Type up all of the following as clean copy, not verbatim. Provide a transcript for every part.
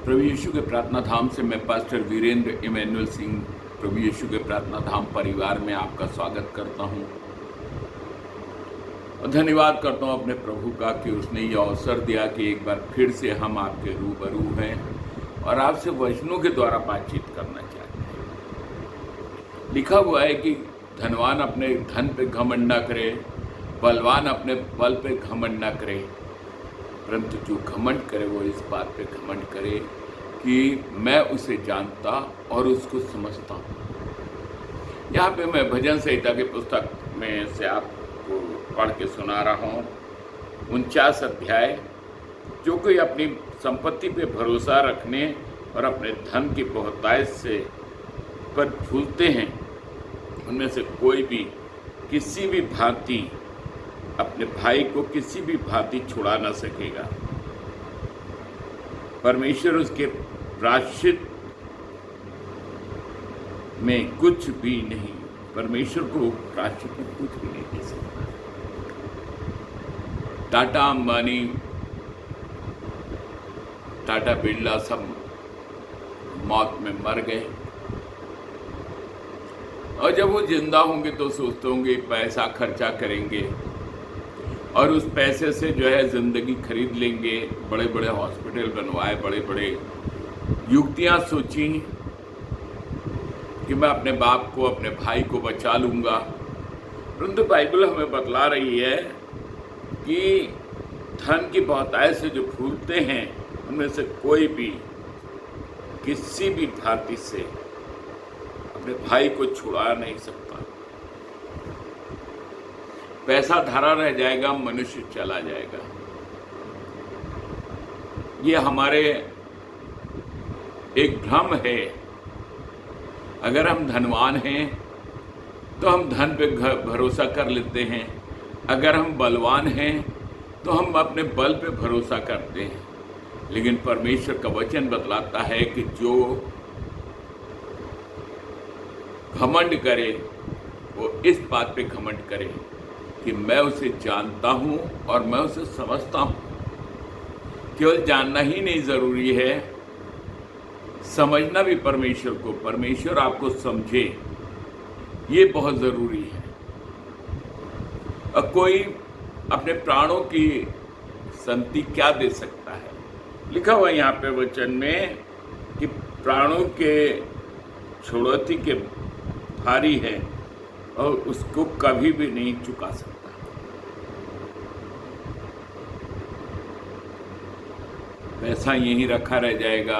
प्रभु यीशु के प्रार्थना धाम से मैं पास्टर वीरेंद्र इमैनुअल सिंह प्रभु यीशु के प्रार्थना धाम परिवार में आपका स्वागत करता हूं और धन्यवाद करता हूं अपने प्रभु का कि उसने ये अवसर दिया कि एक बार फिर से हम आपके रूबरू हैं और आपसे वचनों के द्वारा बातचीत करना चाहते हैं। लिखा हुआ है कि धनवान अपने धन पे घमंड न करे, बलवान अपने बल पे घमंड न करे, परंतु जो घमंड करे वो इस बात पे घमंड करे कि मैं उसे जानता और उसको समझता हूँ। यहाँ पे मैं भजन संहिता की पुस्तक में से आपको पढ़ के सुना रहा हूँ 49 अध्याय। जो कोई अपनी संपत्ति पे भरोसा रखने और अपने धन की बहुतायत से पर भूलते हैं, उनमें से कोई भी किसी भी भांति अपने भाई को किसी भी भांति छुड़ा न सकेगा। परमेश्वर उसके प्रायश्चित में कुछ भी नहीं, परमेश्वर को प्रायश्चित में कुछ भी नहीं दे सकता। टाटा अंबानी, टाटा बिरला सब मौत में मर गए और जब वो जिंदा होंगे तो सोचते होंगे पैसा खर्चा करेंगे और उस पैसे से जो है ज़िंदगी खरीद लेंगे, बड़े बड़े हॉस्पिटल बनवाए, बड़े बड़े युक्तियाँ सोची कि मैं अपने बाप को, अपने भाई को बचा लूँगा। परंतु बाइबल हमें बतला रही है कि धन की बहुतायत से जो भूलते हैं उनमें से कोई भी किसी भी भांति से अपने भाई को छुड़ा नहीं सकता। पैसा धरा रह जाएगा, मनुष्य चला जाएगा। ये हमारे एक भ्रम है। अगर हम धनवान हैं तो हम धन पे भरोसा कर लेते हैं, अगर हम बलवान हैं तो हम अपने बल पे भरोसा करते हैं। लेकिन परमेश्वर का वचन बतलाता है कि जो घमंड करे वो इस बात पे घमंड करे कि मैं उसे जानता हूँ और मैं उसे समझता हूँ। केवल जानना ही नहीं ज़रूरी है, समझना भी परमेश्वर आपको समझे, ये बहुत ज़रूरी है। और कोई अपने प्राणों की संति क्या दे सकता है? लिखा हुआ यहाँ पे वचन में कि प्राणों के छोड़ौती के भारी है और उसको कभी भी नहीं चुका सकता। पैसा यहीं रखा रह जाएगा,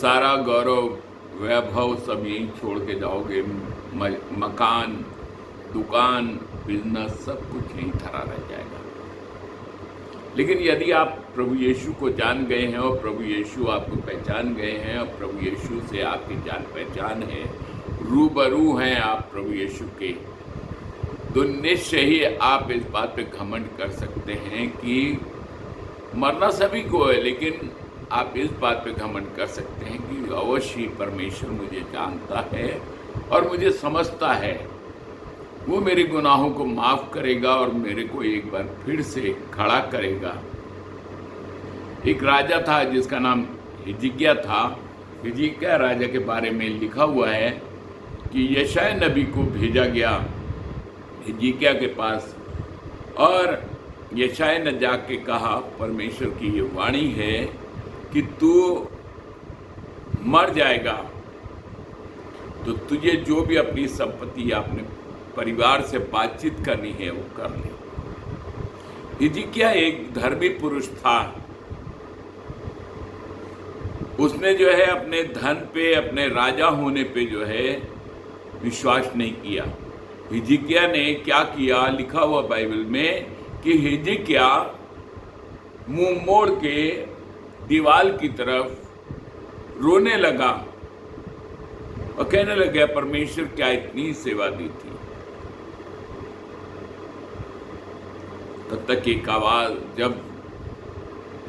सारा गौरव वैभव सब यहीं छोड़ के जाओगे। मकान, दुकान, बिजनेस सब कुछ यहीं धरा रह जाएगा। लेकिन यदि आप प्रभु यीशु को जान गए हैं और प्रभु यीशु आपको पहचान गए हैं और प्रभु यीशु से आपकी जान पहचान है, रूबरू हैं आप प्रभु यीशु के, तो निश्चय ही आप इस बात पे घमंड कर सकते हैं कि मरना सभी को है, लेकिन आप इस बात पे घमंड कर सकते हैं कि अवश्य परमेश्वर मुझे जानता है और मुझे समझता है। वो मेरे गुनाहों को माफ़ करेगा और मेरे को एक बार फिर से खड़ा करेगा। एक राजा था जिसका नाम हिजकिय्याह था। हिजकिय्याह राजा के बारे में लिखा हुआ है कि यशायाह नबी को भेजा गया हिजकिय्याह के पास और यशायाह ने जाके कहा, परमेश्वर की ये वाणी है कि तू मर जाएगा, तो तुझे जो भी अपनी संपत्ति या अपने परिवार से बातचीत करनी है वो कर ले। हिजकिय्याह एक धर्मी पुरुष था। उसने जो है अपने धन पे, अपने राजा होने पे जो है विश्वास नहीं किया। हिजकिय्याह ने क्या किया? लिखा हुआ बाइबल में कि हिजकिय्याह मुंह मोड़ के दीवार की तरफ रोने लगा और कहने लगा, परमेश्वर क्या इतनी सेवा दी थी। तब तक एक आवाज, जब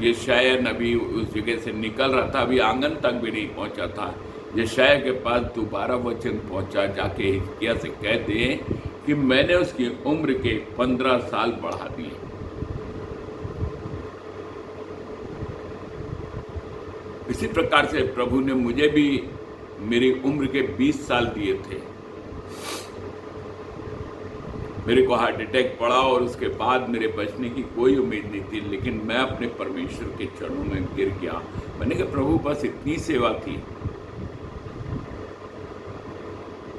यशायाह नबी उस जगह से निकल रहा था, अभी आंगन तक भी नहीं पहुंचा था, यशायाह के पास दोबारा वचन पहुंचा, जाके हिजकिय्याह से कह दे कि मैंने उसकी उम्र के 15 साल बढ़ा दिए। इसी प्रकार से प्रभु ने मुझे भी मेरी उम्र के 20 साल दिए थे। मेरे को हार्ट अटैक पड़ा और उसके बाद मेरे बचने की कोई उम्मीद नहीं थी, लेकिन मैं अपने परमेश्वर के चरणों में गिर गया। मैंने कहा प्रभु बस इतनी सेवा थी।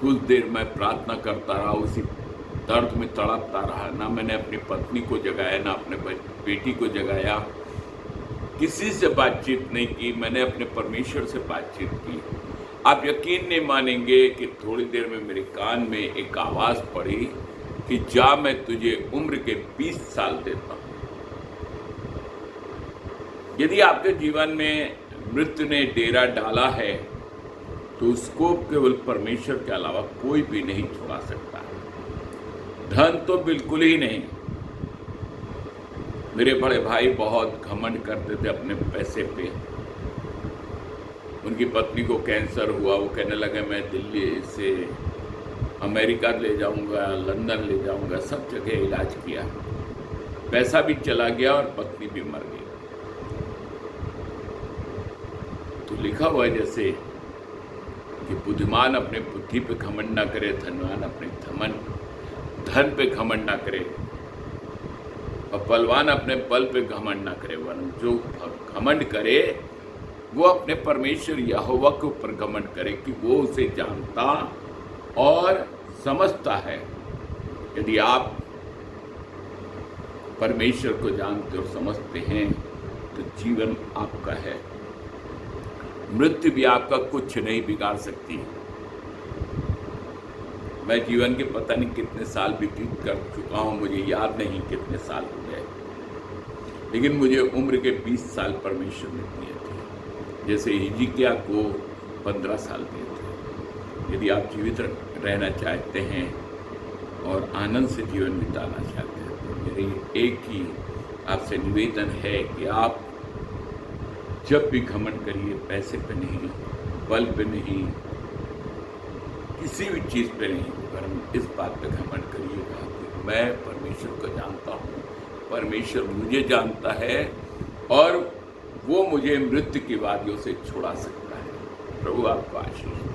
कुछ देर मैं प्रार्थना करता रहा, उसी दर्द में तड़पता रहा। ना मैंने अपनी पत्नी को जगाया, ना अपने बेटी को जगाया, किसी से बातचीत नहीं की। मैंने अपने परमेश्वर से बातचीत की। आप यकीन नहीं मानेंगे कि थोड़ी देर में मेरे कान में एक आवाज़ पड़ी कि जा, मैं तुझे उम्र के 20 साल देता हूं। यदि आपके जीवन में मृत्यु ने डेरा डाला है तो उसको केवल परमेश्वर के अलावा कोई भी नहीं छुड़ा सकता। धन तो बिल्कुल ही नहीं। मेरे बड़े भाई बहुत घमंड करते थे अपने पैसे पे। उनकी पत्नी को कैंसर हुआ, वो कहने लगे मैं दिल्ली से अमेरिका ले जाऊंगा, लंदन ले जाऊंगा, सब जगह इलाज किया, पैसा भी चला गया और पत्नी भी मर गई। तो लिखा हुआ है जैसे कि बुद्धिमान अपने बुद्धि पे घमंड ना करे, धनवान अपने धन पे घमंड ना करे, और बलवान अपने बल पे घमंड ना करे, वरन जो घमंड करे वो अपने परमेश्वर यहोवा के ऊपर घमंड करे कि वो उसे जानता और समझता है। यदि आप परमेश्वर को जानते और समझते हैं तो जीवन आपका है। मृत्यु भी आपका कुछ नहीं बिगाड़ सकती। मैं जीवन के पता नहीं कितने साल व्यतीत कर चुका हूं, मुझे याद नहीं कितने साल हो गए, लेकिन मुझे उम्र के 20 साल परमेश्वर ने दिए थे, जैसे हिजकिय्याह को 15 साल दिए थे। यदि आप जीवित रहना चाहते हैं और आनंद से जीवन बिताना चाहते हैं तो मेरी एक ही आपसे निवेदन है कि आप जब भी घमंड करिए, पैसे पे नहीं, बल पे नहीं, किसी भी चीज़ पे नहीं, वरन इस बात पे घमंड करिएगा कि मैं परमेश्वर को जानता हूँ, परमेश्वर मुझे जानता है और वो मुझे मृत्यु की वादियों से छुड़ा सकता है। प्रभु आपको आशीष